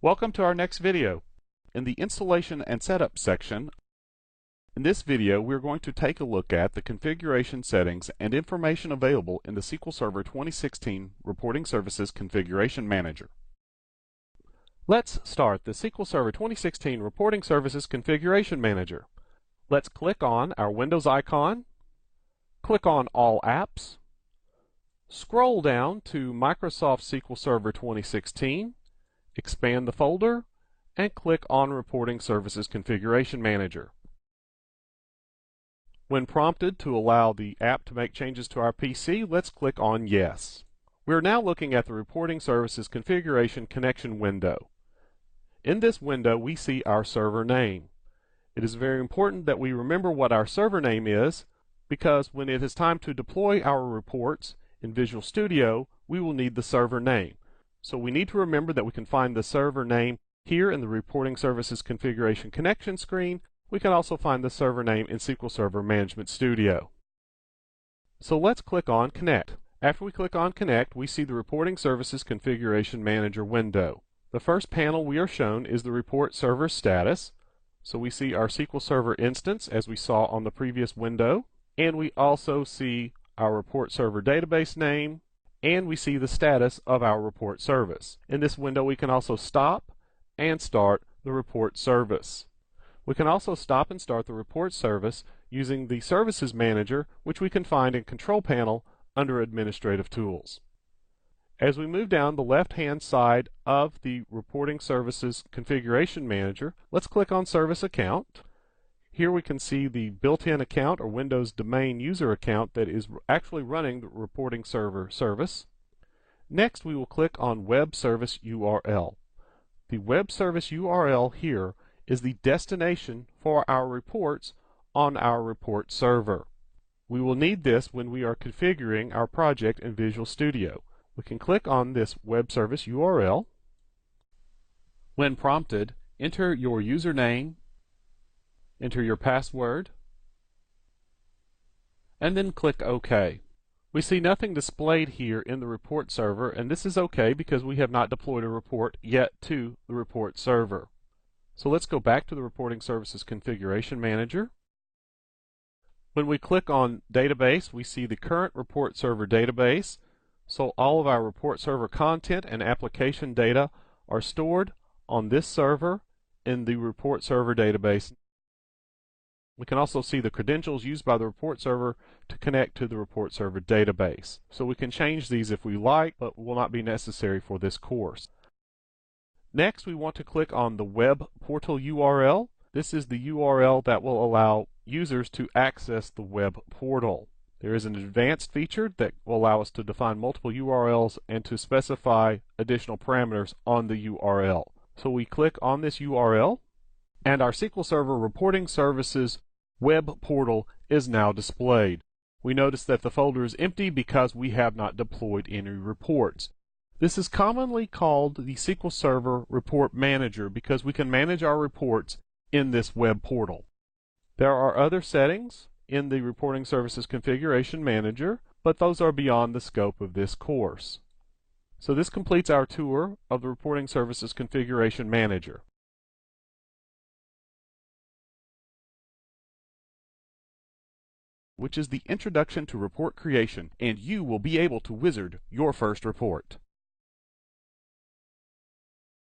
Welcome to our next video. In the Installation and Setup section, in this video we're going to take a look at the configuration settings and information available in the SQL Server 2016 Reporting Services Configuration Manager. Let's start the SQL Server 2016 Reporting Services Configuration Manager. Let's click on our Windows icon, click on All Apps, scroll down to Microsoft SQL Server 2016, expand the folder, and click on Reporting Services Configuration Manager. When prompted to allow the app to make changes to our PC, let's click on Yes. We are now looking at the Reporting Services Configuration Connection window. In this window, we see our server name. It is very important that we remember what our server name is, because when it is time to deploy our reports in Visual Studio, we will need the server name. So we need to remember that we can find the server name here in the Reporting Services Configuration Connection screen. We can also find the server name in SQL Server Management Studio. So let's click on Connect. After we click on Connect, we see the Reporting Services Configuration Manager window. The first panel we are shown is the report server status. So we see our SQL Server instance as we saw on the previous window, and we also see our report server database name, and we see the status of our report service. In this window we can also stop and start the report service. We can also stop and start the report service using the Services Manager, which we can find in Control Panel under Administrative Tools. As we move down the left-hand side of the Reporting Services Configuration Manager, let's click on Service Account. Here we can see the built-in account or Windows domain user account that is actually running the reporting server service. Next, we will click on Web Service URL. The Web Service URL here is the destination for our reports on our report server. We will need this when we are configuring our project in Visual Studio. We can click on this Web Service URL. When prompted, enter your username, enter your password, and then click OK. We see nothing displayed here in the report server, and this is okay because we have not deployed a report yet to the report server. So let's go back to the Reporting Services Configuration Manager. When we click on Database, we see the current report server database. So all of our report server content and application data are stored on this server in the report server database. We can also see the credentials used by the report server to connect to the report server database. So we can change these if we like, but will not be necessary for this course. Next, we want to click on the web portal URL. This is the URL that will allow users to access the web portal. There is an advanced feature that will allow us to define multiple URLs and to specify additional parameters on the URL. So we click on this URL, and our SQL Server Reporting Services web portal is now displayed. We notice that the folder is empty because we have not deployed any reports. This is commonly called the SQL Server Report Manager because we can manage our reports in this web portal. There are other settings in the Reporting Services Configuration Manager, but those are beyond the scope of this course. So this completes our tour of the Reporting Services Configuration Manager. Which is the introduction to report creation, and you will be able to wizard your first report.